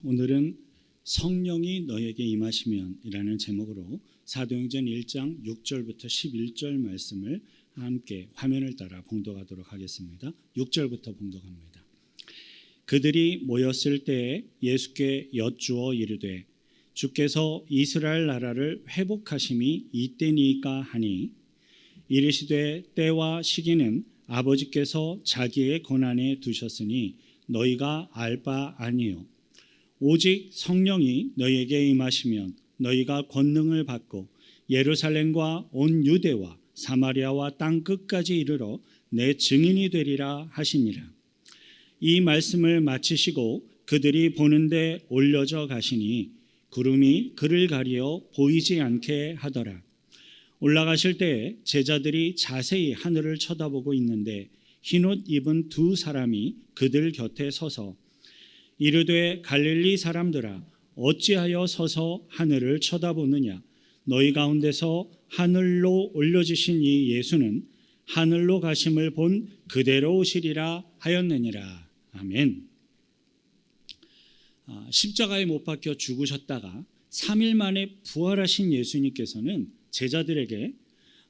오늘은 성령이 너에게 임하시면이라는 제목으로 사도행전 1장 6절부터 11절 말씀을 함께 화면을 따라 봉독하도록 하겠습니다. 6절부터 봉독합니다. 그들이 모였을 때에 예수께 여쭈어 이르되 주께서 이스라엘 나라를 회복하심이 이때니까 하니 이르시되 때와 시기는 아버지께서 자기의 권한에 두셨으니 너희가 알 바 아니요 오직 성령이 너희에게 임하시면 너희가 권능을 받고 예루살렘과 온 유대와 사마리아와 땅 끝까지 이르러 내 증인이 되리라 하시니라. 이 말씀을 마치시고 그들이 보는데 올려져 가시니 구름이 그를 가리어 보이지 않게 하더라. 올라가실 때에 제자들이 자세히 하늘을 쳐다보고 있는데 흰옷 입은 두 사람이 그들 곁에 서서 이르되 갈릴리 사람들아 어찌하여 서서 하늘을 쳐다보느냐 너희 가운데서 하늘로 올려지신 이 예수는 하늘로 가심을 본 그대로 오시리라 하였느니라. 아멘. 십자가에 못 박혀 죽으셨다가 3일 만에 부활하신 예수님께서는 제자들에게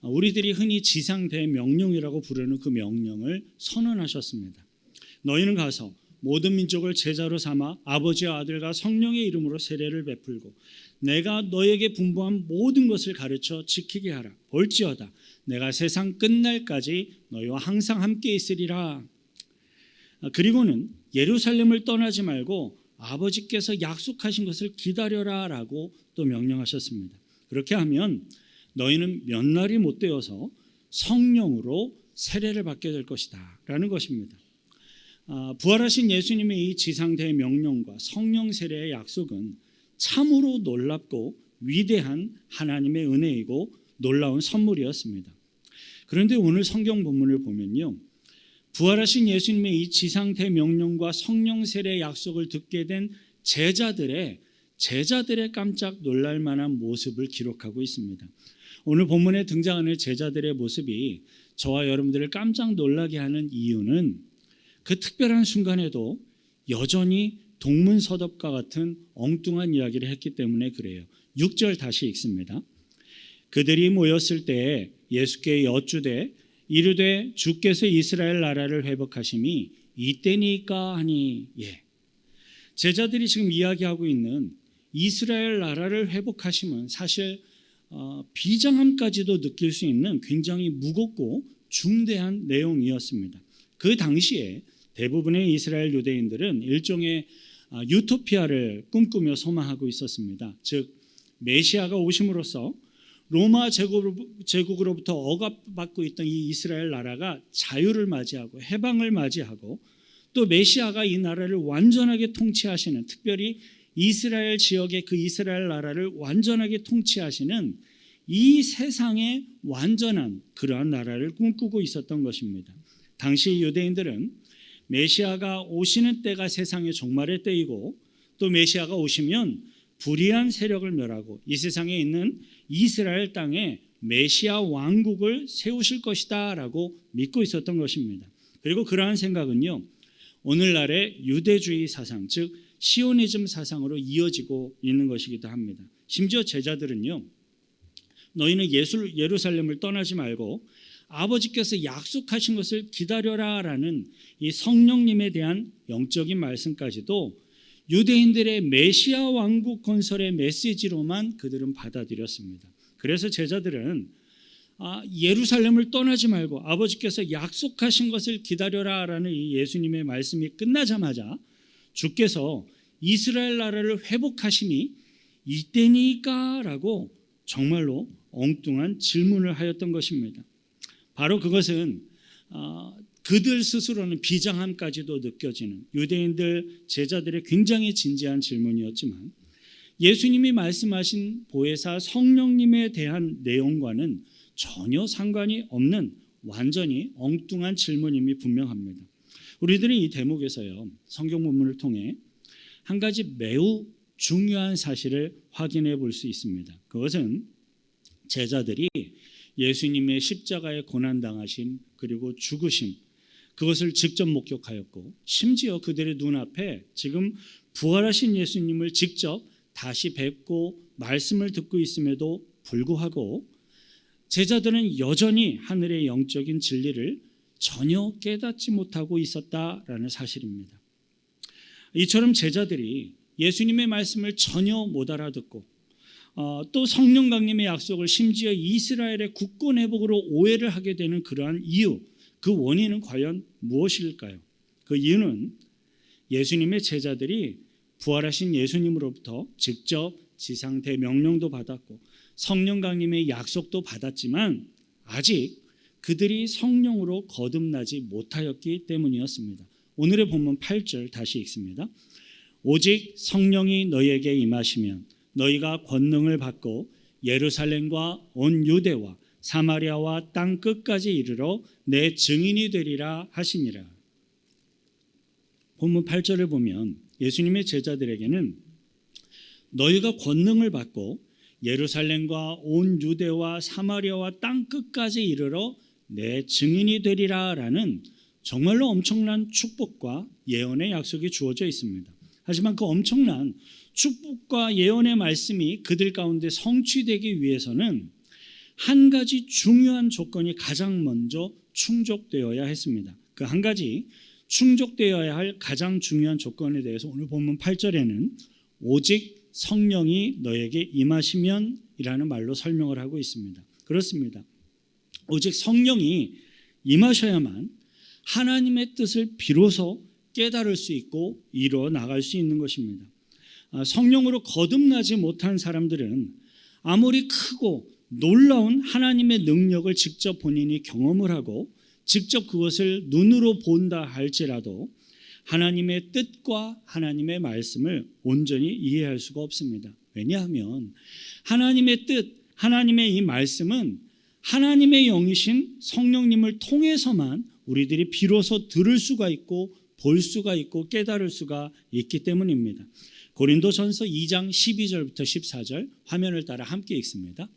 우리들이 흔히 지상대명령이라고 부르는 그 명령을 선언하셨습니다. 너희는 가서 모든 민족을 제자로 삼아 아버지와 아들과 성령의 이름으로 세례를 베풀고 내가 너에게 분부한 모든 것을 가르쳐 지키게 하라. 볼지어다 내가 세상 끝날까지 너희와 항상 함께 있으리라. 그리고는 예루살렘을 떠나지 말고 아버지께서 약속하신 것을 기다려라 라고 또 명령하셨습니다. 그렇게 하면 너희는 몇 날이 못 되어서 성령으로 세례를 받게 될 것이다 라는 것입니다. 부활하신 예수님의 이 지상대 명령과 성령 세례의 약속은 참으로 놀랍고 위대한 하나님의 은혜이고 놀라운 선물이었습니다. 그런데 오늘 성경 본문을 보면요, 부활하신 예수님의 이 지상대 명령과 성령 세례의 약속을 듣게 된 제자들의 깜짝 놀랄 만한 모습을 기록하고 있습니다. 오늘 본문에 등장하는 제자들의 모습이 저와 여러분들을 깜짝 놀라게 하는 이유는 그 특별한 순간에도 여전히 동문서답과 같은 엉뚱한 이야기를 했기 때문에 그래요. 6절 다시 읽습니다. 그들이 모였을 때에 예수께 여쭈되 이르되 주께서 이스라엘 나라를 회복하심이 이때니까 하니. 제자들이 지금 이야기하고 있는 이스라엘 나라를 회복하심은 사실 비장함까지도 느낄 수 있는 굉장히 무겁고 중대한 내용이었습니다. 그 당시에 대부분의 이스라엘 유대인들은 일종의 유토피아를 꿈꾸며 소망하고 있었습니다. 즉 메시아가 오심으로써 로마 제국으로부터 억압받고 있던 이 이스라엘 나라가 자유를 맞이하고 해방을 맞이하고 또 메시아가 이 나라를 완전하게 통치하시는, 특별히 이스라엘 지역의 그 이스라엘 나라를 완전하게 통치하시는 이 세상의 완전한 그러한 나라를 꿈꾸고 있었던 것입니다. 당시 유대인들은 메시아가 오시는 때가 세상의 종말의 때이고 또 메시아가 오시면 불의한 세력을 멸하고 이 세상에 있는 이스라엘 땅에 메시아 왕국을 세우실 것이다 라고 믿고 있었던 것입니다. 그리고 그러한 생각은요, 오늘날의 유대주의 사상, 즉 시오니즘 사상으로 이어지고 있는 것이기도 합니다. 심지어 제자들은요, 너희는 예루살렘을 떠나지 말고 아버지께서 약속하신 것을 기다려라 라는 이 성령님에 대한 영적인 말씀까지도 유대인들의 메시아 왕국 건설의 메시지로만 그들은 받아들였습니다. 그래서 제자들은 예루살렘을 떠나지 말고 아버지께서 약속하신 것을 기다려라 라는 이 예수님의 말씀이 끝나자마자 주께서 이스라엘 나라를 회복하심이 이때니까 라고 정말로 엉뚱한 질문을 하였던 것입니다. 바로 그것은 그들 스스로는 비장함까지도 느껴지는 유대인들 제자들의 굉장히 진지한 질문이었지만 예수님이 말씀하신 보혜사 성령님에 대한 내용과는 전혀 상관이 없는 완전히 엉뚱한 질문임이 분명합니다. 우리들은 이 대목에서요, 성경 본문을 통해 한 가지 매우 중요한 사실을 확인해 볼 수 있습니다. 그것은 제자들이 예수님의 십자가에 고난당하심 그리고 죽으심, 그것을 직접 목격하였고 심지어 그들의 눈앞에 지금 부활하신 예수님을 직접 다시 뵙고 말씀을 듣고 있음에도 불구하고 제자들은 여전히 하늘의 영적인 진리를 전혀 깨닫지 못하고 있었다라는 사실입니다. 이처럼 제자들이 예수님의 말씀을 전혀 못 알아듣고 또 성령 강림의 약속을 심지어 이스라엘의 국권 회복으로 오해를 하게 되는 그러한 이유, 그 원인은 과연 무엇일까요? 그 이유는 예수님의 제자들이 부활하신 예수님으로부터 직접 지상 대명령도 받았고 성령 강림의 약속도 받았지만 아직 그들이 성령으로 거듭나지 못하였기 때문이었습니다. 오늘의 본문 8절 다시 읽습니다. 오직 성령이 너희에게 임하시면 너희가 권능을 받고 예루살렘과 온 유대와 사마리아와 땅 끝까지 이르러 내 증인이 되리라 하시니라. 본문 8절을 보면 예수님의 제자들에게는 너희가 권능을 받고 예루살렘과 온 유대와 사마리아와 땅 끝까지 이르러 내 증인이 되리라라는 정말로 엄청난 축복과 예언의 약속이 주어져 있습니다. 하지만 그 엄청난 축복과 예언의 말씀이 그들 가운데 성취되기 위해서는 한 가지 중요한 조건이 가장 먼저 충족되어야 했습니다. 그 한 가지 충족되어야 할 가장 중요한 조건에 대해서 오늘 본문 8절에는 오직 성령이 너에게 임하시면 이라는 말로 설명을 하고 있습니다. 그렇습니다. 오직 성령이 임하셔야만 하나님의 뜻을 비로소 깨달을 수 있고 이루어 나갈 수 있는 것입니다. 성령으로 거듭나지 못한 사람들은 아무리 크고 놀라운 하나님의 능력을 직접 본인이 경험을 하고 직접 그것을 눈으로 본다 할지라도 하나님의 뜻과 하나님의 말씀을 온전히 이해할 수가 없습니다. 왜냐하면 하나님의 뜻, 하나님의 이 말씀은 하나님의 영이신 성령님을 통해서만 우리들이 비로소 들을 수가 있고 볼 수가 있고 깨달을 수가 있기 때문입니다. 고린도전서 2장 12절부터 14절 화면을 따라 함께 읽습니다.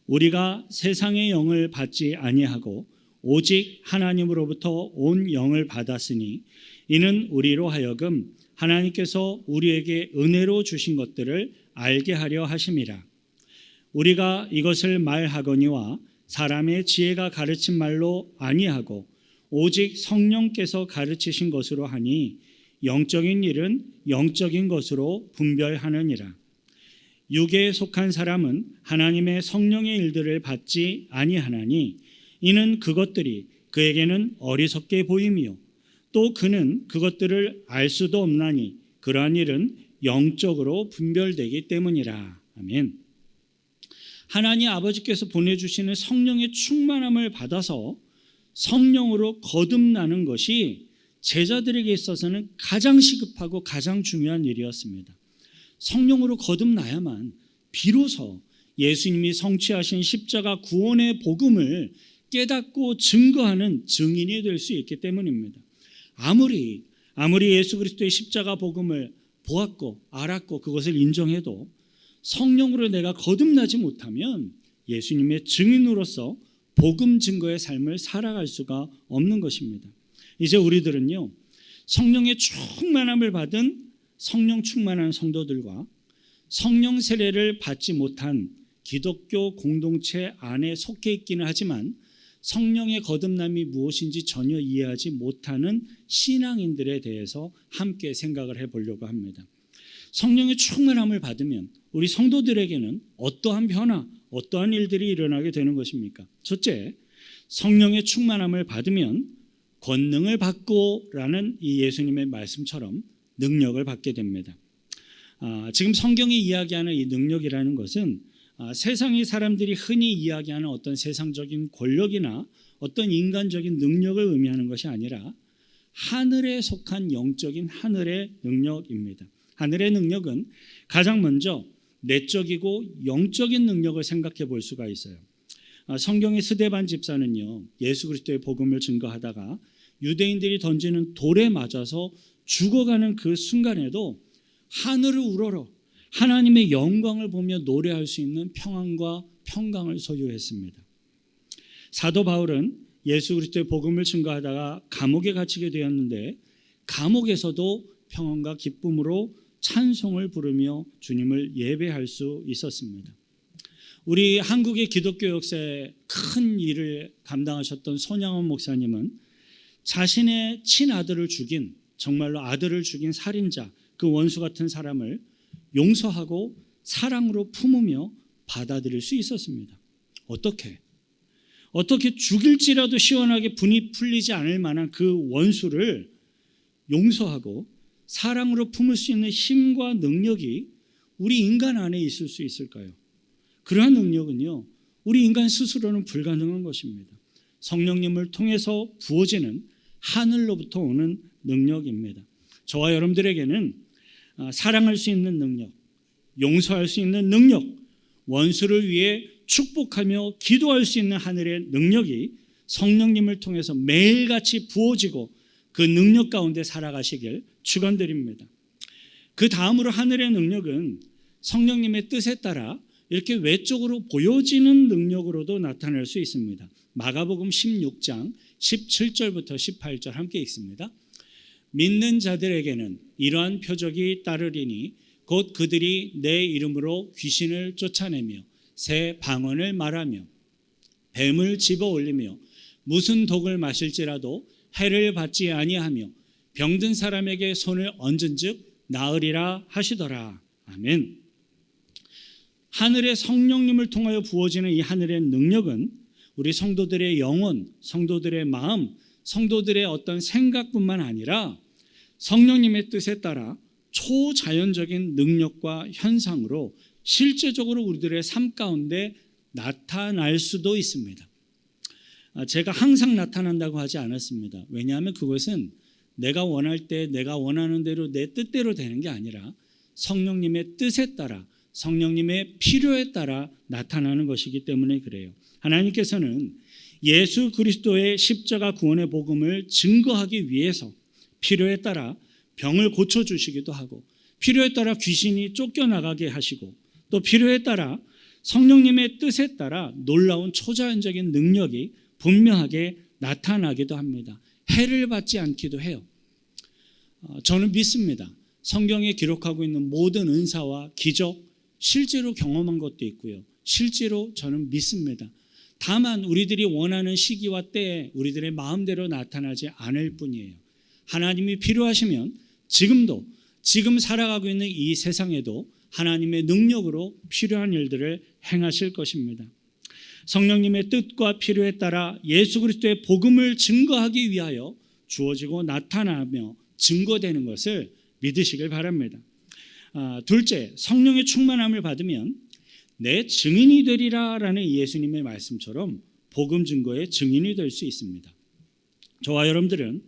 우리가 세상의 영을 받지 아니하고 오직 하나님으로부터 온 영을 받았으니 이는 우리로 하여금 하나님께서 우리에게 은혜로 주신 것들을 알게 하려 하심이라. 우리가 이것을 말하거니와 사람의 지혜가 가르친 말로 아니하고 오직 성령께서 가르치신 것으로 하니 영적인 일은 영적인 것으로 분별하느니라. 육에 속한 사람은 하나님의 성령의 일들을 받지 아니하나니 이는 그것들이 그에게는 어리석게 보임이요 또 그는 그것들을 알 수도 없나니 그러한 일은 영적으로 분별되기 때문이라. 아멘. 하나님 아버지께서 보내주시는 성령의 충만함을 받아서 성령으로 거듭나는 것이 제자들에게 있어서는 가장 시급하고 가장 중요한 일이었습니다. 성령으로 거듭나야만 비로소 예수님이 성취하신 십자가 구원의 복음을 깨닫고 증거하는 증인이 될 수 있기 때문입니다. 아무리 예수 그리스도의 십자가 복음을 보았고 알았고 그것을 인정해도 성령으로 내가 거듭나지 못하면 예수님의 증인으로서 복음 증거의 삶을 살아갈 수가 없는 것입니다. 이제 우리들은요, 성령의 충만함을 받은 성령 충만한 성도들과 성령 세례를 받지 못한 기독교 공동체 안에 속해 있기는 하지만 성령의 거듭남이 무엇인지 전혀 이해하지 못하는 신앙인들에 대해서 함께 생각을 해보려고 합니다. 성령의 충만함을 받으면 우리 성도들에게는 어떠한 변화, 어떠한 일들이 일어나게 되는 것입니까? 첫째, 성령의 충만함을 받으면 권능을 받고라는 이 예수님의 말씀처럼 능력을 받게 됩니다. 지금 성경이 이야기하는 이 능력이라는 것은 세상의 사람들이 흔히 이야기하는 어떤 세상적인 권력이나 어떤 인간적인 능력을 의미하는 것이 아니라 하늘에 속한 영적인 하늘의 능력입니다. 하늘의 능력은 가장 먼저 내적이고 영적인 능력을 생각해 볼 수가 있어요. 성경의 스데반 집사는요, 예수 그리스도의 복음을 증거하다가 유대인들이 던지는 돌에 맞아서 죽어가는 그 순간에도 하늘을 우러러 하나님의 영광을 보며 노래할 수 있는 평안과 평강을 소유했습니다. 사도 바울은 예수 그리스도의 복음을 증거하다가 감옥에 갇히게 되었는데 감옥에서도 평안과 기쁨으로 찬송을 부르며 주님을 예배할 수 있었습니다. 우리 한국의 기독교 역사에 큰 일을 감당하셨던 손양원 목사님은 자신의 친아들을 죽인, 정말로 아들을 죽인 살인자, 그 원수 같은 사람을 용서하고 사랑으로 품으며 받아들일 수 있었습니다. 어떻게 죽일지라도 시원하게 분이 풀리지 않을 만한 그 원수를 용서하고 사랑으로 품을 수 있는 힘과 능력이 우리 인간 안에 있을 수 있을까요? 그러한 능력은요, 우리 인간 스스로는 불가능한 것입니다. 성령님을 통해서 부어지는 하늘로부터 오는 능력입니다. 저와 여러분들에게는 사랑할 수 있는 능력, 용서할 수 있는 능력, 원수를 위해 축복하며 기도할 수 있는 하늘의 능력이 성령님을 통해서 매일같이 부어지고 그 능력 가운데 살아가시길 축원드립니다. 그 다음으로 하늘의 능력은 성령님의 뜻에 따라 이렇게 외적으로 보여지는 능력으로도 나타날 수 있습니다. 마가복음 16장 17절부터 18절 함께 읽습니다. 믿는 자들에게는 이러한 표적이 따르리니 곧 그들이 내 이름으로 귀신을 쫓아내며 새 방언을 말하며 뱀을 집어올리며 무슨 독을 마실지라도 해를 받지 아니하며 병든 사람에게 손을 얹은즉 나으리라 하시더라. 아멘. 하늘의 성령님을 통하여 부어지는 이 하늘의 능력은 우리 성도들의 영혼, 성도들의 마음, 성도들의 어떤 생각뿐만 아니라 성령님의 뜻에 따라 초자연적인 능력과 현상으로 실제적으로 우리들의 삶 가운데 나타날 수도 있습니다. 제가 항상 나타난다고 하지 않았습니다. 왜냐하면 그것은 내가 원할 때 내가 원하는 대로 내 뜻대로 되는 게 아니라 성령님의 뜻에 따라 성령님의 필요에 따라 나타나는 것이기 때문에 그래요. 하나님께서는 예수 그리스도의 십자가 구원의 복음을 증거하기 위해서 필요에 따라 병을 고쳐주시기도 하고 필요에 따라 귀신이 쫓겨나가게 하시고 또 필요에 따라 성령님의 뜻에 따라 놀라운 초자연적인 능력이 분명하게 나타나기도 합니다. 해를 받지 않기도 해요. 저는 믿습니다. 성경에 기록하고 있는 모든 은사와 기적 실제로 경험한 것도 있고요. 실제로 저는 믿습니다. 다만 우리들이 원하는 시기와 때에 우리들의 마음대로 나타나지 않을 뿐이에요. 하나님이 필요하시면 지금 살아가고 있는 이 세상에도 하나님의 능력으로 필요한 일들을 행하실 것입니다. 성령님의 뜻과 필요에 따라 예수 그리스도의 복음을 증거하기 위하여 주어지고 나타나며 증거되는 것을 믿으시길 바랍니다. 둘째, 성령의 충만함을 받으면 내 증인이 되리라 라는 예수님의 말씀처럼 복음 증거의 증인이 될 수 있습니다. 저와 여러분들은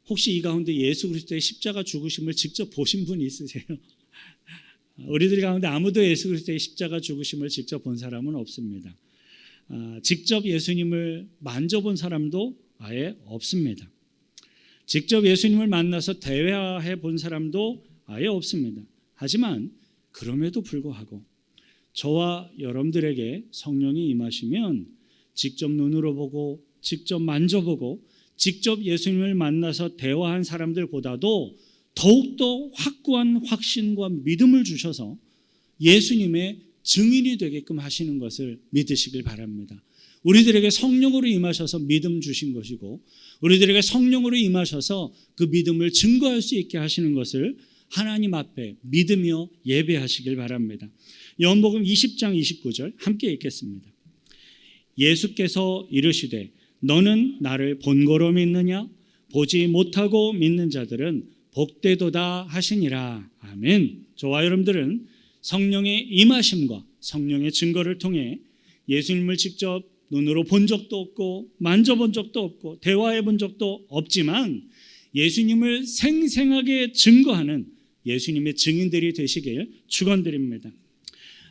혹시 이 가운데 예수 그리스도의 십자가 죽으심을 직접 보신 분이 있으세요? 우리들 가운데 아무도 예수 그리스도의 십자가 죽으심을 직접 본 사람은 없습니다. 직접 예수님을 만져본 사람도 아예 없습니다. 직접 예수님을 만나서 대화해 본 사람도 아예 없습니다. 하지만 그럼에도 불구하고 저와 여러분들에게 성령이 임하시면 직접 눈으로 보고 직접 만져보고 직접 예수님을 만나서 대화한 사람들보다도 더욱더 확고한 확신과 믿음을 주셔서 예수님의 증인이 되게끔 하시는 것을 믿으시길 바랍니다. 우리들에게 성령으로 임하셔서 믿음 주신 것이고 우리들에게 성령으로 임하셔서 그 믿음을 증거할 수 있게 하시는 것을 하나님 앞에 믿으며 예배하시길 바랍니다. 요한복음 20장 29절 함께 읽겠습니다. 예수께서 이르시되 너는 나를 본거로 믿느냐? 보지 못하고 믿는 자들은 복되도다 하시니라. 아멘. 저와 여러분들은 성령의 임하심과 성령의 증거를 통해 예수님을 직접 눈으로 본 적도 없고 만져본 적도 없고 대화해 본 적도 없지만 예수님을 생생하게 증거하는 예수님의 증인들이 되시길 축원드립니다.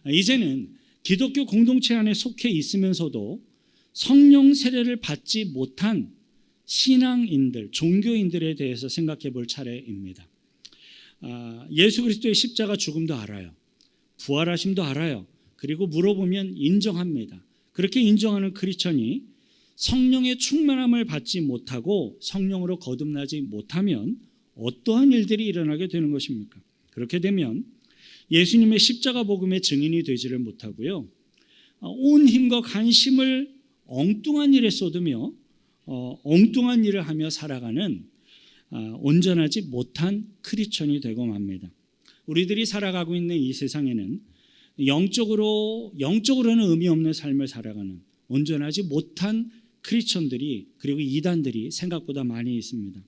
이제는 기독교 공동체 안에 속해 있으면서도 성령 세례를 받지 못한 신앙인들, 종교인들에 대해서 생각해 볼 차례입니다. 예수 그리스도의 십자가 죽음도 알아요. 부활하심도 알아요. 그리고 물어보면 인정합니다. 그렇게 인정하는 크리스천이 성령의 충만함을 받지 못하고 성령으로 거듭나지 못하면 어떠한 일들이 일어나게 되는 것입니까? 그렇게 되면 예수님의 십자가 복음의 증인이 되지를 못하고요, 온 힘과 관심을 엉뚱한 일에 쏟으며 엉뚱한 일을 하며 살아가는 온전하지 못한 크리스천이 되고 맙니다. 우리들이 살아가고 있는 이 세상에는 영적으로는 의미 없는 삶을 살아가는 온전하지 못한 크리스천들이, 그리고 이단들이 생각보다 많이 있습니다.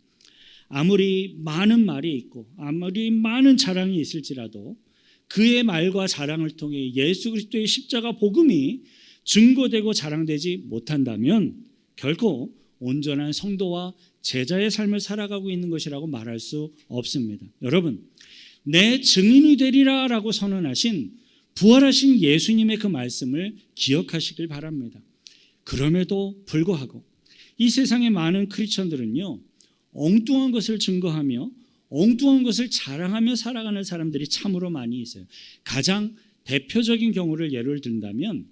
아무리 많은 말이 있고 아무리 많은 자랑이 있을지라도 그의 말과 자랑을 통해 예수 그리스도의 십자가 복음이 증거되고 자랑되지 못한다면 결코 온전한 성도와 제자의 삶을 살아가고 있는 것이라고 말할 수 없습니다. 여러분, 내 증인이 되리라 라고 선언하신 부활하신 예수님의 그 말씀을 기억하시길 바랍니다. 그럼에도 불구하고 이 세상의 많은 크리스천들은요, 엉뚱한 것을 증거하며 엉뚱한 것을 자랑하며 살아가는 사람들이 참으로 많이 있어요. 가장 대표적인 경우를 예를 든다면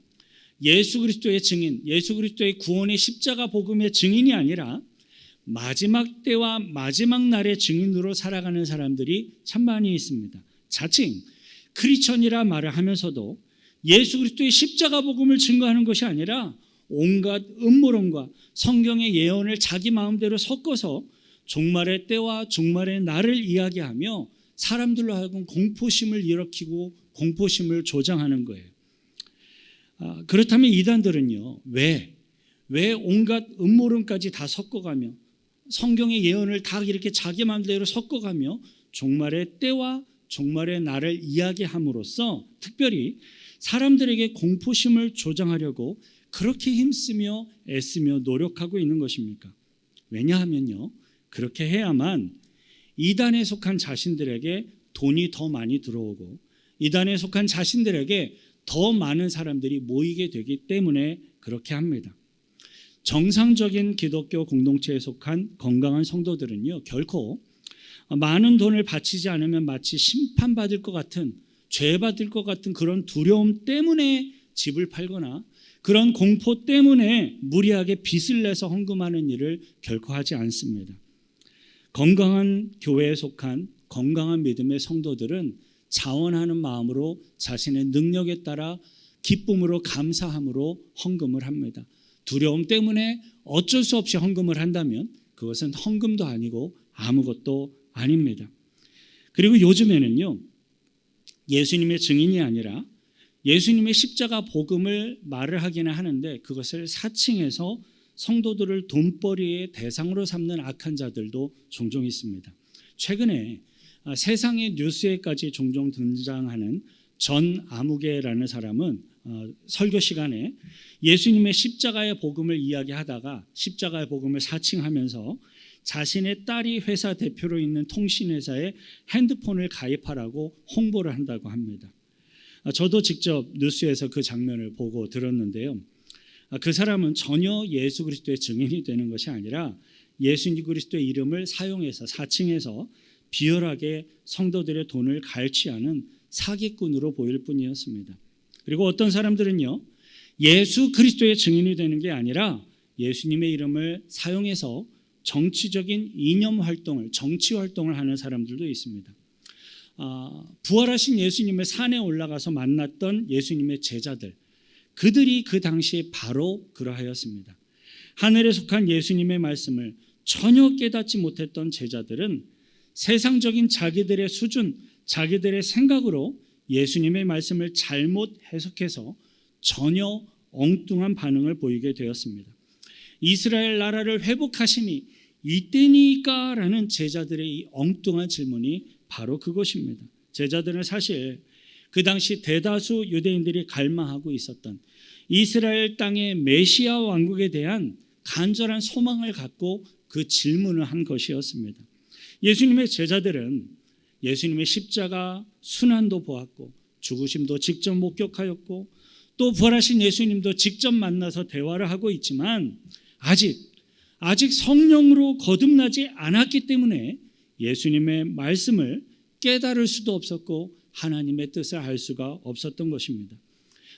예수 그리스도의 증인, 예수 그리스도의 구원의 십자가 복음의 증인이 아니라 마지막 때와 마지막 날의 증인으로 살아가는 사람들이 참 많이 있습니다. 자칭 크리스천이라 말을 하면서도 예수 그리스도의 십자가 복음을 증거하는 것이 아니라 온갖 음모론과 성경의 예언을 자기 마음대로 섞어서 종말의 때와 종말의 날을 이야기하며 사람들로 하여금 공포심을 일으키고 공포심을 조장하는 거예요. 그렇다면 이단들은요, 왜 온갖 음모론까지 다 섞어가며 성경의 예언을 다 이렇게 자기 마음대로 섞어가며 종말의 때와 종말의 날을 이야기함으로써 특별히 사람들에게 공포심을 조장하려고 그렇게 힘쓰며 애쓰며 노력하고 있는 것입니까? 왜냐하면요, 그렇게 해야만 이단에 속한 자신들에게 돈이 더 많이 들어오고 이단에 속한 자신들에게 더 많은 사람들이 모이게 되기 때문에 그렇게 합니다. 정상적인 기독교 공동체에 속한 건강한 성도들은요, 결코 많은 돈을 바치지 않으면 마치 심판받을 것 같은, 죄받을 것 같은 그런 두려움 때문에 집을 팔거나 그런 공포 때문에 무리하게 빚을 내서 헌금하는 일을 결코 하지 않습니다. 건강한 교회에 속한 건강한 믿음의 성도들은 자원하는 마음으로 자신의 능력에 따라 기쁨으로 감사함으로 헌금을 합니다. 두려움 때문에 어쩔 수 없이 헌금을 한다면 그것은 헌금도 아니고 아무것도 아닙니다. 그리고 요즘에는요, 예수님의 증인이 아니라 예수님의 십자가 복음을 말을 하기는 하는데 그것을 사칭해서 성도들을 돈벌이의 대상으로 삼는 악한 자들도 종종 있습니다. 최근에 세상의 뉴스에까지 종종 등장하는 전 아무개라는 사람은 설교 시간에 예수님의 십자가의 복음을 이야기하다가 십자가의 복음을 사칭하면서 자신의 딸이 회사 대표로 있는 통신회사에 핸드폰을 가입하라고 홍보를 한다고 합니다. 저도 직접 뉴스에서 그 장면을 보고 들었는데요. 그 사람은 전혀 예수 그리스도의 증인이 되는 것이 아니라 예수 그리스도의 이름을 사용해서 사칭해서 비열하게 성도들의 돈을 갈취하는 사기꾼으로 보일 뿐이었습니다. 그리고 어떤 사람들은요, 예수 그리스도의 증인이 되는 게 아니라 예수님의 이름을 사용해서 정치적인 이념 활동을, 정치 활동을 하는 사람들도 있습니다. 부활하신 예수님의 산에 올라가서 만났던 예수님의 제자들, 그들이 그 당시에 바로 그러하였습니다. 하늘에 속한 예수님의 말씀을 전혀 깨닫지 못했던 제자들은 세상적인 자기들의 수준, 자기들의 생각으로 예수님의 말씀을 잘못 해석해서 전혀 엉뚱한 반응을 보이게 되었습니다. 이스라엘 나라를 회복하심이 이때니까? 라는 제자들의 이 엉뚱한 질문이 바로 그것입니다. 제자들은 사실 그 당시 대다수 유대인들이 갈망하고 있었던 이스라엘 땅의 메시아 왕국에 대한 간절한 소망을 갖고 그 질문을 한 것이었습니다. 예수님의 제자들은 예수님의 십자가 순환도 보았고 죽으심도 직접 목격하였고 또 부활하신 예수님도 직접 만나서 대화를 하고 있지만 아직 성령으로 거듭나지 않았기 때문에 예수님의 말씀을 깨달을 수도 없었고 하나님의 뜻을 알 수가 없었던 것입니다.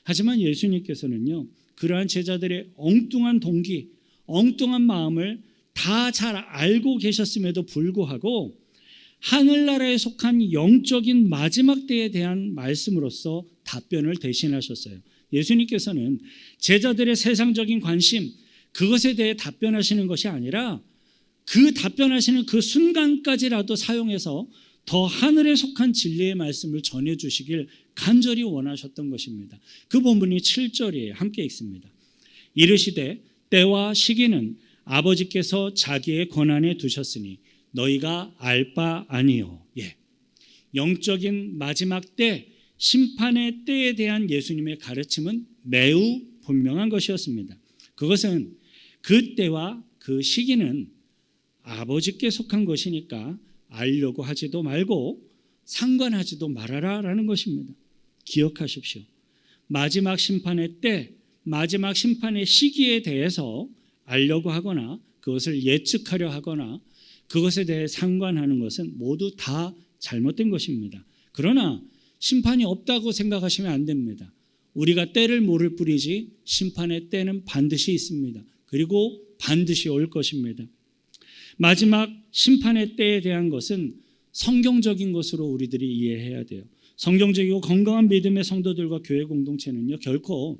하지만 예수님께서는요, 그러한 제자들의 엉뚱한 동기, 엉뚱한 마음을 다 잘 알고 계셨음에도 불구하고 하늘나라에 속한 영적인 마지막 때에 대한 말씀으로서 답변을 대신하셨어요. 예수님께서는 제자들의 세상적인 관심, 그것에 대해 답변하시는 것이 아니라 그 답변하시는 그 순간까지라도 사용해서 더 하늘에 속한 진리의 말씀을 전해주시길 간절히 원하셨던 것입니다. 그 본문이 7절이에요. 함께 읽습니다. 이르시되 때와 시기는 아버지께서 자기의 권한에 두셨으니 너희가 알 바 아니요. 영적인 마지막 때, 심판의 때에 대한 예수님의 가르침은 매우 분명한 것이었습니다. 그것은 그 때와 그 시기는 아버지께 속한 것이니까 알려고 하지도 말고 상관하지도 말아라라는 것입니다. 기억하십시오. 마지막 심판의 때, 마지막 심판의 시기에 대해서 알려고 하거나 그것을 예측하려 하거나 그것에 대해 상관하는 것은 모두 다 잘못된 것입니다. 그러나 심판이 없다고 생각하시면 안 됩니다. 우리가 때를 모를 뿐이지 심판의 때는 반드시 있습니다. 그리고 반드시 올 것입니다. 마지막 심판의 때에 대한 것은 성경적인 것으로 우리들이 이해해야 돼요. 성경적이고 건강한 믿음의 성도들과 교회 공동체는요, 결코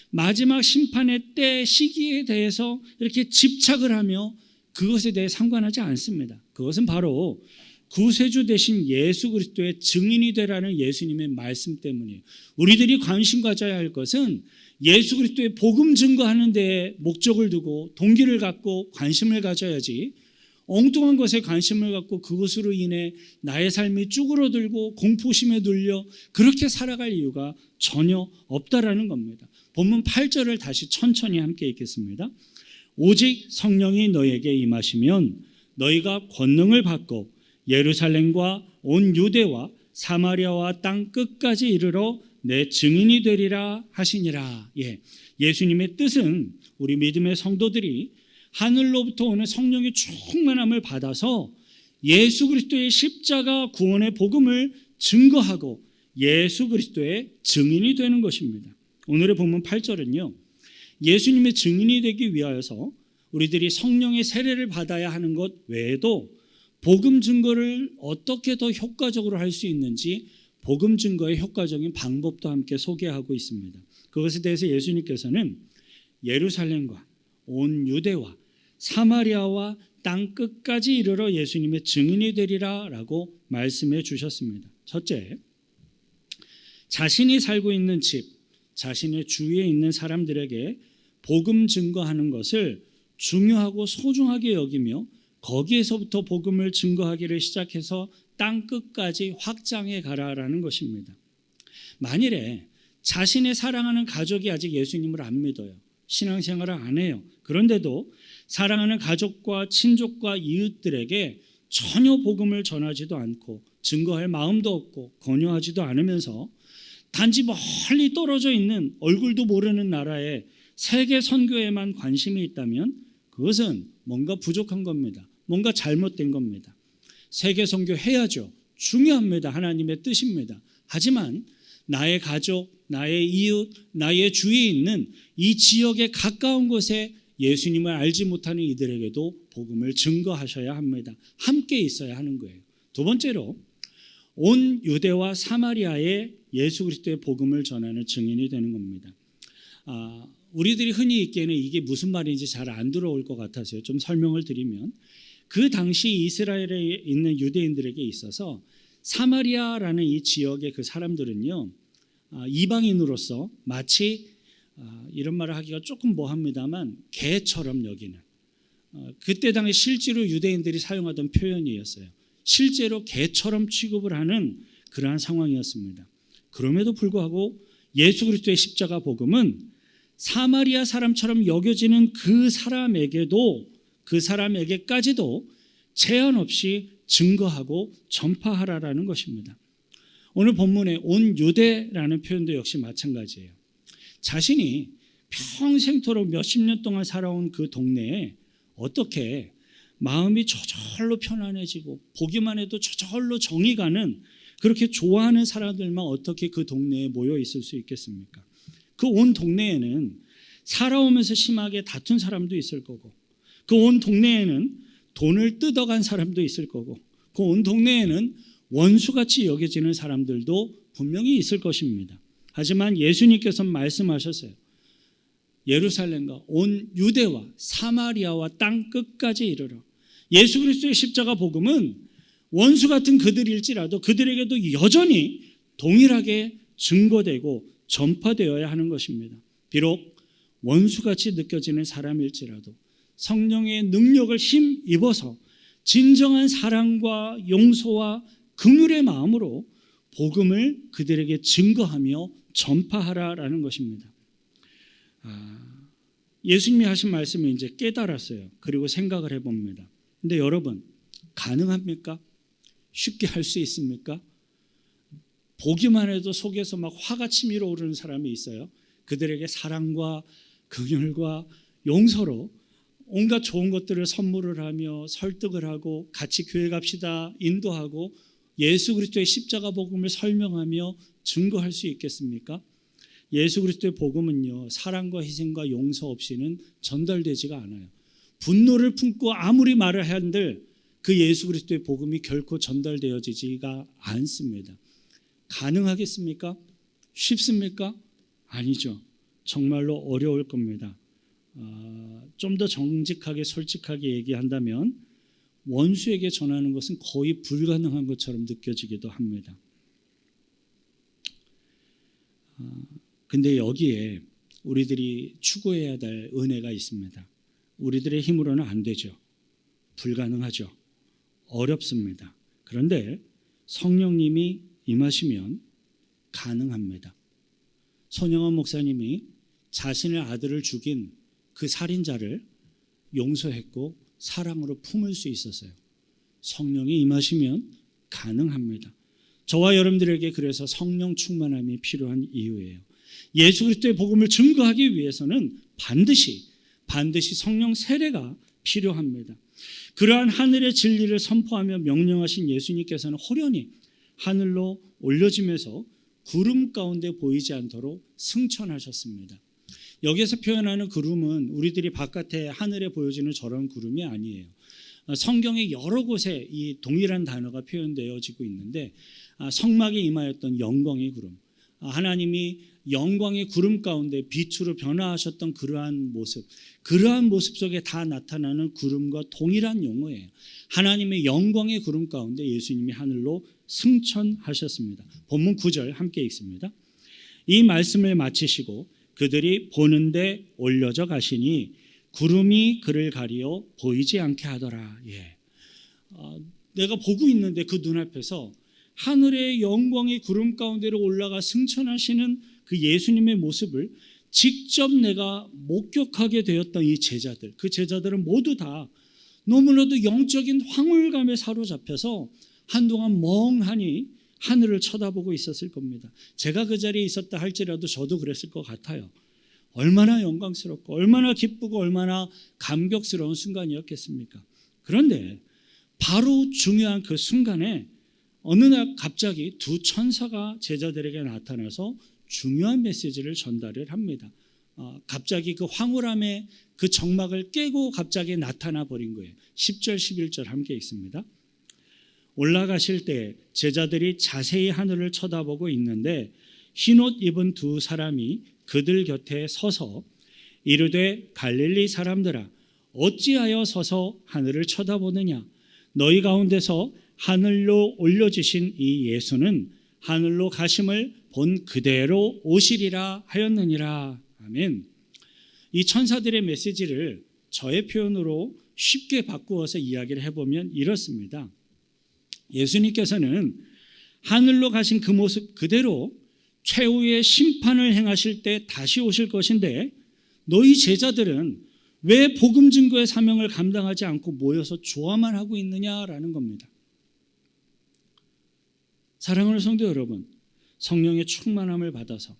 마지막 심판의 때 시기에 대해서 이렇게 집착을 하며 그것에 대해 상관하지 않습니다. 그것은 바로 구세주 되신 예수 그리스도의 증인이 되라는 예수님의 말씀 때문이에요. 우리들이 관심 가져야 할 것은 예수 그리스도의 복음 증거하는 데에 목적을 두고 동기를 갖고 관심을 가져야지, 엉뚱한 것에 관심을 갖고 그것으로 인해 나의 삶이 쭈그러들고 공포심에 눌려 그렇게 살아갈 이유가 전혀 없다라는 겁니다. 본문 8절을 다시 천천히 함께 읽겠습니다. 오직 성령이 너에게 임하시면 너희가 권능을 받고 예루살렘과 온 유대와 사마리아와 땅 끝까지 이르러 내 증인이 되리라 하시니라. 예수님의 뜻은 우리 믿음의 성도들이 하늘로부터 오는 성령의 충만함을 받아서 예수 그리스도의 십자가 구원의 복음을 증거하고 예수 그리스도의 증인이 되는 것입니다. 오늘의 본문 8절은요, 예수님의 증인이 되기 위하여서 우리들이 성령의 세례를 받아야 하는 것 외에도 복음 증거를 어떻게 더 효과적으로 할 수 있는지 복음 증거의 효과적인 방법도 함께 소개하고 있습니다. 그것에 대해서 예수님께서는 예루살렘과 온 유대와 사마리아와 땅 끝까지 이르러 예수님의 증인이 되리라 라고 말씀해 주셨습니다. 첫째, 자신이 살고 있는 집, 자신의 주위에 있는 사람들에게 복음 증거하는 것을 중요하고 소중하게 여기며 거기에서부터 복음을 증거하기를 시작해서 땅 끝까지 확장해 가라라는 것입니다. 만일에 자신의 사랑하는 가족이 아직 예수님을 안 믿어요. 신앙생활을 안 해요. 그런데도 사랑하는 가족과 친족과 이웃들에게 전혀 복음을 전하지도 않고 증거할 마음도 없고 권유하지도 않으면서 단지 멀리 떨어져 있는 얼굴도 모르는 나라의 세계 선교에만 관심이 있다면 그것은 뭔가 부족한 겁니다. 뭔가 잘못된 겁니다. 세계 선교 해야죠. 중요합니다. 하나님의 뜻입니다. 하지만 나의 가족, 나의 이웃, 나의 주위에 있는 이 지역의 가까운 곳에 예수님을 알지 못하는 이들에게도 복음을 증거하셔야 합니다. 함께 있어야 하는 거예요. 두 번째로, 온 유대와 사마리아에 예수 그리스도의 복음을 전하는 증인이 되는 겁니다. 우리들이 흔히 읽기에는 이게 무슨 말인지 잘 안 들어올 것 같아서요. 좀 설명을 드리면, 그 당시 이스라엘에 있는 유대인들에게 있어서 사마리아라는 이 지역의 그 사람들은요, 이방인으로서 마치 이런 말을 하기가 조금 뭐합니다만 개처럼 여기는, 그때 당시 실제로 유대인들이 사용하던 표현이었어요. 실제로 개처럼 취급을 하는 그러한 상황이었습니다. 그럼에도 불구하고 예수 그리스도의 십자가 복음은 사마리아 사람처럼 여겨지는 그 사람에게까지도 제한 없이 증거하고 전파하라라는 것입니다. 오늘 본문에 온 유대라는 표현도 역시 마찬가지예요. 자신이 평생토록 몇십 년 동안 살아온 그 동네에 어떻게 마음이 저절로 편안해지고 보기만 해도 저절로 정이 가는, 그렇게 좋아하는 사람들만 어떻게 그 동네에 모여 있을 수 있겠습니까? 그 온 동네에는 살아오면서 심하게 다툰 사람도 있을 거고, 그 온 동네에는 돈을 뜯어간 사람도 있을 거고, 그 온 동네에는 원수같이 여겨지는 사람들도 분명히 있을 것입니다. 하지만 예수님께서 말씀하셨어요. 예루살렘과 온 유대와 사마리아와 땅 끝까지 이르러. 예수 그리스도의 십자가 복음은 원수 같은 그들일지라도 그들에게도 여전히 동일하게 증거되고 전파되어야 하는 것입니다. 비록 원수같이 느껴지는 사람일지라도 성령의 능력을 힘입어서 진정한 사랑과 용서와 긍휼의 마음으로 복음을 그들에게 증거하며 전파하라라는 것입니다. 예수님이 하신 말씀을 이제 깨달았어요. 그리고 생각을 해봅니다. 근데 여러분, 가능합니까? 쉽게 할 수 있습니까? 보기만 해도 속에서 막 화가 치밀어 오르는 사람이 있어요. 그들에게 사랑과 긍휼과 용서로 온갖 좋은 것들을 선물을 하며 설득을 하고 같이 교회 갑시다 인도하고 예수 그리스도의 십자가 복음을 설명하며 증거할 수 있겠습니까? 예수 그리스도의 복음은요, 사랑과 희생과 용서 없이는 전달되지가 않아요. 분노를 품고 아무리 말을 한들 그 예수 그리스도의 복음이 결코 전달되어지지가 않습니다. 가능하겠습니까? 쉽습니까? 아니죠. 정말로 어려울 겁니다. 좀 더 정직하게 솔직하게 얘기한다면 원수에게 전하는 것은 거의 불가능한 것처럼 느껴지기도 합니다. 근데 여기에 우리들이 추구해야 될 은혜가 있습니다. 우리들의 힘으로는 안 되죠. 불가능하죠. 어렵습니다. 그런데 성령님이 임하시면 가능합니다. 손영원 목사님이 자신의 아들을 죽인 그 살인자를 용서했고 사랑으로 품을 수 있었어요. 성령이 임하시면 가능합니다. 저와 여러분들에게 그래서 성령 충만함이 필요한 이유예요. 예수 그리스도의 복음을 증거하기 위해서는 반드시 성령 세례가 필요합니다. 그러한 하늘의 진리를 선포하며 명령하신 예수님께서는 호련히 하늘로 올려지면서 구름 가운데 보이지 않도록 승천하셨습니다. 여기서 표현하는 구름은 우리들이 바깥에 하늘에 보여지는 저런 구름이 아니에요. 성경의 여러 곳에 이 동일한 단어가 표현되어지고 있는데 성막에 임하였던 영광의 구름, 하나님이 영광의 구름 가운데 빛으로 변화하셨던 그러한 모습 속에 다 나타나는 구름과 동일한 용어예요. 하나님의 영광의 구름 가운데 예수님이 하늘로 승천하셨습니다. 본문 9절 함께 읽습니다. 이 말씀을 마치시고 그들이 보는데 올려져 가시니 구름이 그를 가리어 보이지 않게 하더라. 내가 보고 있는데 그 눈앞에서 하늘의 영광의 구름 가운데로 올라가 승천하시는 그 예수님의 모습을 직접 내가 목격하게 되었던 이 제자들, 그 제자들은 모두 다 너무나도 영적인 황홀감에 사로잡혀서 한동안 멍하니 하늘을 쳐다보고 있었을 겁니다. 제가 그 자리에 있었다 할지라도 저도 그랬을 것 같아요. 얼마나 영광스럽고 얼마나 기쁘고 얼마나 감격스러운 순간이었겠습니까? 그런데 바로 중요한 그 순간에 어느 날 갑자기 두 천사가 제자들에게 나타나서 중요한 메시지를 전달을 합니다. 갑자기 그 황홀함의 그 정막을 깨고 갑자기 나타나 버린 거예요. 10절 11절 함께 읽습니다. 올라가실 때 제자들이 자세히 하늘을 쳐다보고 있는데 흰옷 입은 두 사람이 그들 곁에 서서 이르되 갈릴리 사람들아 어찌하여 서서 하늘을 쳐다보느냐 너희 가운데서 하늘로 올려주신 이 예수는 하늘로 가심을 본 그대로 오시리라 하였느니라. 아멘. 이 천사들의 메시지를 저의 표현으로 쉽게 바꾸어서 이야기를 해보면 이렇습니다. 예수님께서는 하늘로 가신 그 모습 그대로 최후의 심판을 행하실 때 다시 오실 것인데 너희 제자들은 왜 복음 증거의 사명을 감당하지 않고 모여서 좋아만 하고 있느냐라는 겁니다. 사랑하는 성도 여러분, 성령의 충만함을 받아서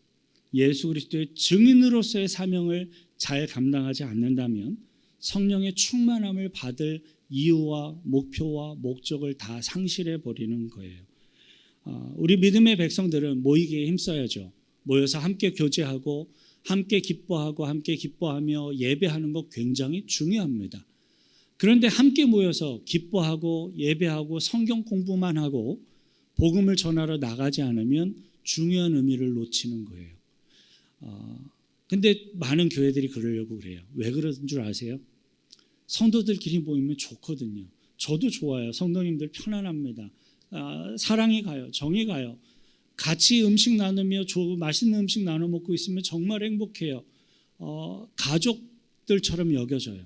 예수 그리스도의 증인으로서의 사명을 잘 감당하지 않는다면 성령의 충만함을 받을 이유와 목표와 목적을 다 상실해 버리는 거예요. 우리 믿음의 백성들은 모이기에 힘써야죠. 모여서 함께 교제하고 함께 기뻐하고 함께 기뻐하며 예배하는 것 굉장히 중요합니다. 그런데 함께 모여서 기뻐하고 예배하고 성경 공부만 하고 복음을 전하러 나가지 않으면 중요한 의미를 놓치는 거예요. 근데 많은 교회들이 그러려고 그래요. 왜 그러는 줄 아세요? 성도들끼리 모이면 좋거든요. 저도 좋아요. 성도님들 편안합니다. 사랑이 가요. 정이 가요. 같이 음식 나누며 맛있는 음식 나눠 먹고 있으면 정말 행복해요. 가족들처럼 여겨져요.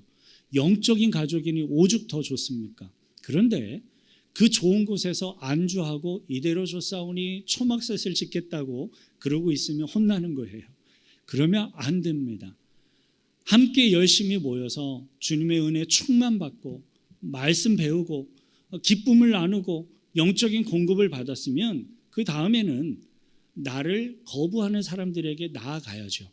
영적인 가족이니 오죽 더 좋습니까? 그런데 그 좋은 곳에서 안주하고 이대로 줬사오니 초막셋을 짓겠다고 그러고 있으면 혼나는 거예요. 그러면 안 됩니다. 함께 열심히 모여서 주님의 은혜 충만받고 말씀 배우고 기쁨을 나누고 영적인 공급을 받았으면 그 다음에는 나를 거부하는 사람들에게 나아가야죠.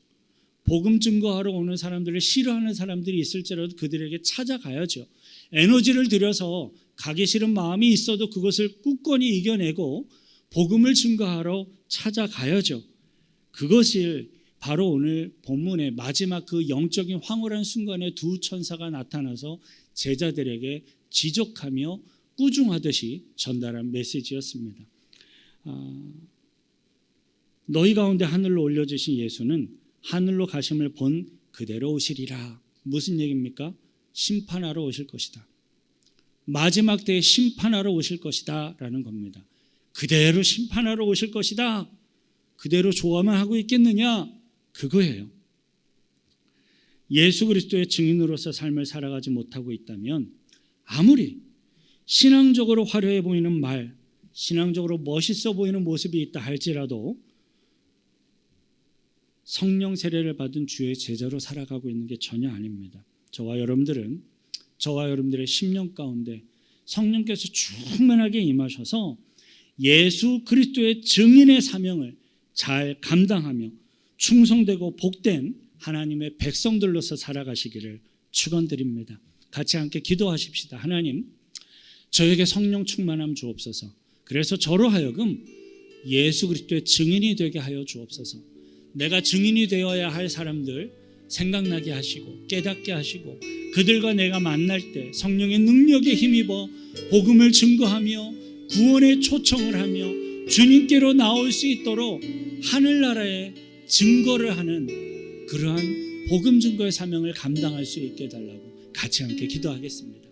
복음 증거하러 오는 사람들을 싫어하는 사람들이 있을지라도 그들에게 찾아가야죠. 에너지를 들여서 가기 싫은 마음이 있어도 그것을 굳건히 이겨내고 복음을 증거하러 찾아가야죠. 그것을 바로 오늘 본문의 마지막 그 영적인 황홀한 순간에 두 천사가 나타나서 제자들에게 지적하며 꾸중하듯이 전달한 메시지였습니다. 너희 가운데 하늘로 올려주신 예수는 하늘로 가심을 본 그대로 오시리라. 무슨 얘기입니까? 심판하러 오실 것이다. 마지막 때에 심판하러 오실 것이다 라는 겁니다. 그대로 심판하러 오실 것이다. 그대로 좋아만 하고 있겠느냐? 그거예요. 예수 그리스도의 증인으로서 삶을 살아가지 못하고 있다면 아무리 신앙적으로 화려해 보이는 말, 신앙적으로 멋있어 보이는 모습이 있다 할지라도 성령 세례를 받은 주의 제자로 살아가고 있는 게 전혀 아닙니다. 저와 여러분들의 10년 가운데 성령께서 충만하게 임하셔서 예수 그리스도의 증인의 사명을 잘 감당하며 충성되고 복된 하나님의 백성들로서 살아가시기를 축원드립니다. 같이 함께 기도하십시다. 하나님, 저에게 성령 충만함 주옵소서. 그래서 저로 하여금 예수 그리스도의 증인이 되게 하여 주옵소서. 내가 증인이 되어야 할 사람들 생각나게 하시고 깨닫게 하시고 그들과 내가 만날 때 성령의 능력에 힘입어 복음을 증거하며 구원의 초청을 하며 주님께로 나올 수 있도록 하늘나라에 증거를 하는 그러한 복음 증거의 사명을 감당할 수 있게 해달라고 같이 함께 기도하겠습니다.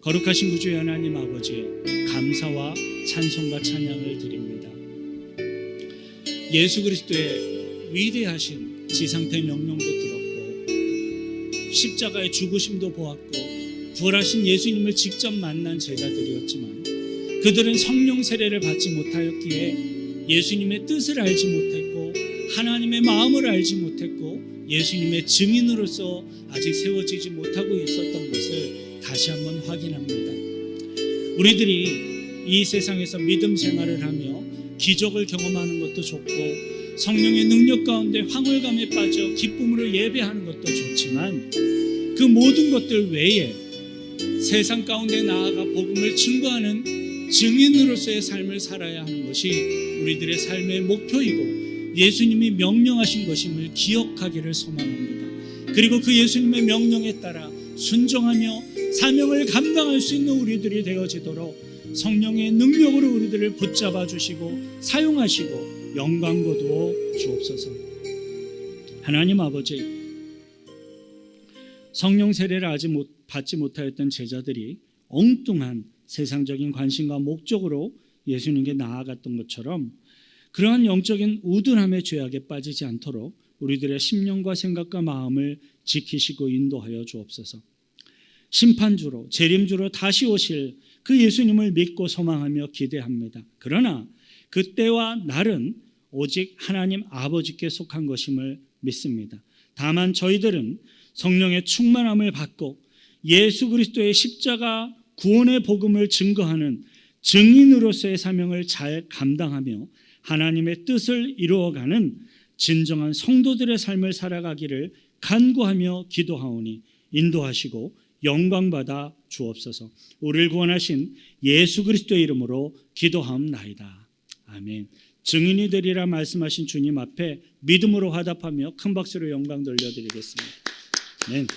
거룩하신 구주의 하나님 아버지여, 감사와 찬송과 찬양을 드립니다. 예수 그리스도의 위대하신 지상태 명령도 들었고 십자가의 죽으심도 보았고 부활하신 예수님을 직접 만난 제자들이었지만 그들은 성령 세례를 받지 못하였기에 예수님의 뜻을 알지 못했고 하나님의 마음을 알지 못했고 예수님의 증인으로서 아직 세워지지 못하고 있었던 것을 다시 한번 확인합니다. 우리들이 이 세상에서 믿음 생활을 하며 기적을 경험하는 것도 좋고 성령의 능력 가운데 황홀감에 빠져 기쁨으로 예배하는 것도 좋지만 그 모든 것들 외에 세상 가운데 나아가 복음을 증거하는 증인으로서의 삶을 살아야 하는 것이 우리들의 삶의 목표이고 예수님이 명령하신 것임을 기억하기를 소망합니다. 그리고 그 예수님의 명령에 따라 순종하며 사명을 감당할 수 있는 우리들이 되어지도록 성령의 능력으로 우리들을 붙잡아 주시고 사용하시고 영광 거두어 주옵소서. 하나님 아버지, 성령 세례를 아직 받지 못하였던 제자들이 엉뚱한 세상적인 관심과 목적으로 예수님께 나아갔던 것처럼 그러한 영적인 우둔함의 죄악에 빠지지 않도록 우리들의 심령과 생각과 마음을 지키시고 인도하여 주옵소서. 심판주로 재림주로 다시 오실 그 예수님을 믿고 소망하며 기대합니다. 그러나 그때와 날은 오직 하나님 아버지께 속한 것임을 믿습니다. 다만 저희들은 성령의 충만함을 받고 예수 그리스도의 십자가 구원의 복음을 증거하는 증인으로서의 사명을 잘 감당하며 하나님의 뜻을 이루어가는 진정한 성도들의 삶을 살아가기를 간구하며 기도하오니 인도하시고 영광받아 주옵소서. 우리를 구원하신 예수 그리스도의 이름으로 기도하옵나이다. 아멘. 증인이 되리라 말씀하신 주님 앞에 믿음으로 화답하며 큰 박수로 영광 돌려드리겠습니다. 아멘.